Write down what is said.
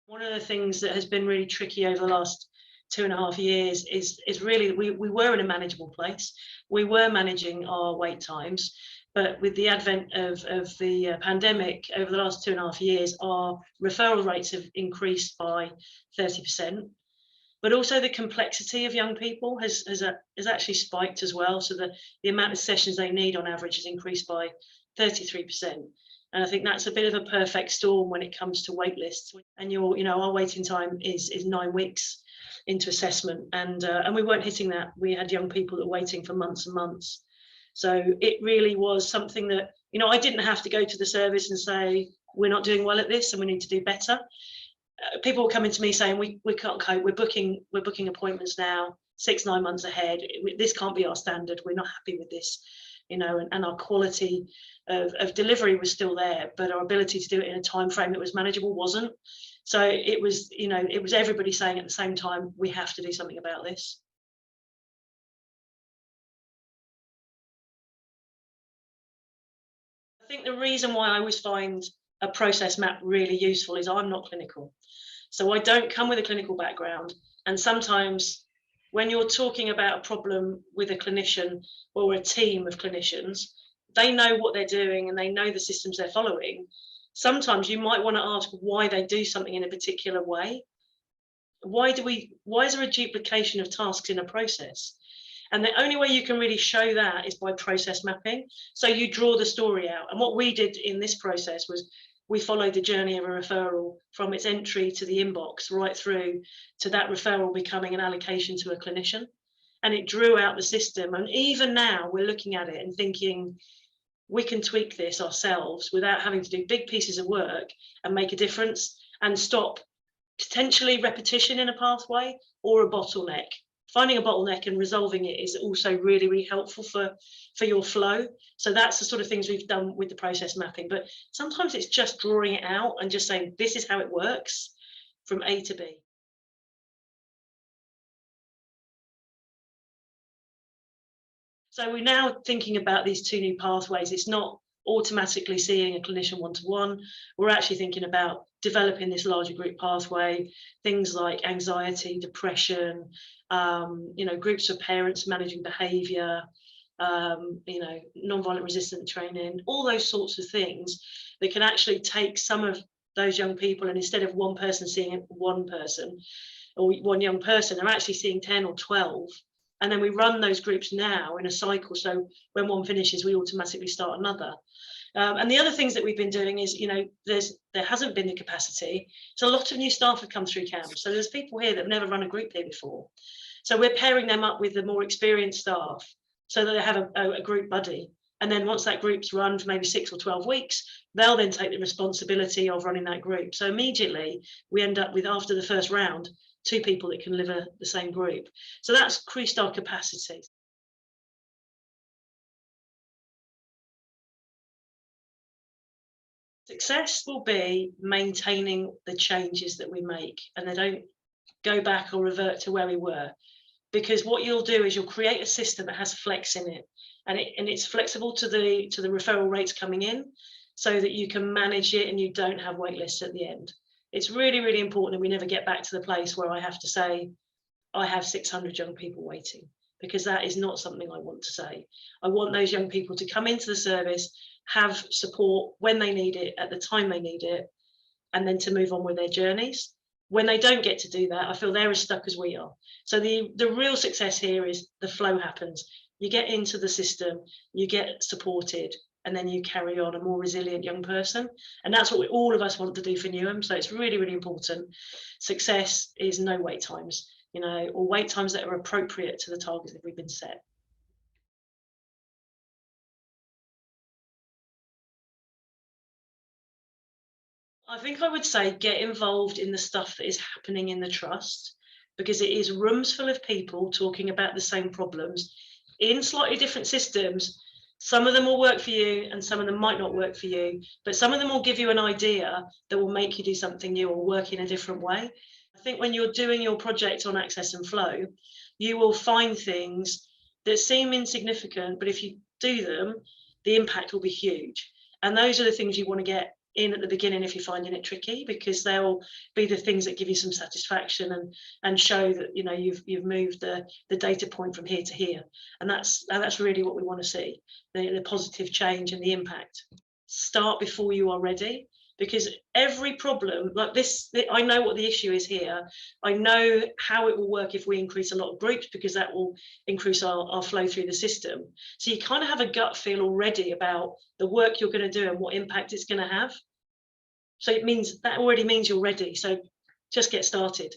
One of the things that has been really tricky over the last 2.5 years is really we were in a manageable place. We were managing our wait times, but with the advent of the pandemic over the last 2.5 years, our referral rates have increased by 30%. But also the complexity of young people has actually spiked as well. So the amount of sessions they need on average has increased by 33%. And I think that's a bit of a perfect storm when it comes to wait lists. And our waiting time is 9 weeks into assessment, and we weren't hitting that. We had young people that were waiting for months and months. So it really was something that, I didn't have to go to the service and say, we're not doing well at this and we need to do better. People were coming to me saying, we can't cope, we're booking appointments now 6-9 months ahead. This can't be our standard. We're not happy with this, and our quality of delivery was still there, but our ability to do it in a time frame that was manageable wasn't. So it was everybody saying at the same time, we have to do something about this. I think the reason why I always find a process map really useful is I'm not clinical. So I don't come with a clinical background. And sometimes when you're talking about a problem with a clinician or a team of clinicians, they know what they're doing and they know the systems they're following. Sometimes you might want to ask why they do something in a particular way. Why is there a duplication of tasks in a process? And the only way you can really show that is by process mapping. So you draw the story out. And what we did in this process was we followed the journey of a referral from its entry to the inbox right through to that referral becoming an allocation to a clinician. And it drew out the system. And even now we're looking at it and thinking, we can tweak this ourselves without having to do big pieces of work and make a difference and stop potentially repetition in a pathway or a bottleneck. Finding a bottleneck and resolving it is also really, really helpful for your flow. So that's the sort of things we've done with the process mapping. But sometimes it's just drawing it out and just saying, this is how it works from A to B. So we're now thinking about these 2 new pathways. It's not automatically seeing a clinician one-to-one. We're actually thinking about developing this larger group pathway, things like anxiety, depression, groups of parents managing behaviour, non-violent resistant training, all those sorts of things that can actually take some of those young people, and instead of one person seeing one person or one young person, they're actually seeing 10 or 12. And then we run those groups now in a cycle. So when one finishes, we automatically start another. And the other things that we've been doing is, there hasn't been the capacity. So a lot of new staff have come through CAMHS. So there's people here that have never run a group here before. So we're pairing them up with the more experienced staff so that they have a group buddy. And then once that group's run for maybe 6 or 12 weeks, they'll then take the responsibility of running that group. So immediately we end up with, after the first round, 2 people that can deliver the same group. So that's increased our capacity. Success will be maintaining the changes that we make, and they don't go back or revert to where we were. Because what you'll do is you'll create a system that has flex in it, and it's flexible to the referral rates coming in, so that you can manage it and you don't have wait lists at the end. It's really, really important that we never get back to the place where I have to say, I have 600 young people waiting, because that is not something I want to say. I want those young people to come into the service, have support when they need it, at the time they need it, and then to move on with their journeys. When they don't get to do that, I feel they're as stuck as we are. So the real success here is the flow happens. You get into the system, you get supported, and then you carry on a more resilient young person. And that's what all of us want to do for Newham. So it's really, really important. Success is no wait times, or wait times that are appropriate to the targets that we've been set. I think I would say get involved in the stuff that is happening in the trust, because it is rooms full of people talking about the same problems in slightly different systems. Some of them will work for you and some of them might not work for you, but some of them will give you an idea that will make you do something new or work in a different way. I think when you're doing your project on access and flow, you will find things that seem insignificant, but if you do them, the impact will be huge. And those are the things you want to get in at the beginning if you're finding it tricky, because they'll be the things that give you some satisfaction and show that, you know, you've moved the data point from here to here. And that's really what we want to see, the positive change and the impact. Start before you are ready, because every problem like this, I know what the issue is here. I know how it will work if we increase a lot of groups, because that will increase our flow through the system. So you kind of have a gut feel already about the work you're going to do and what impact it's going to have. So that already means you're ready. So just get started.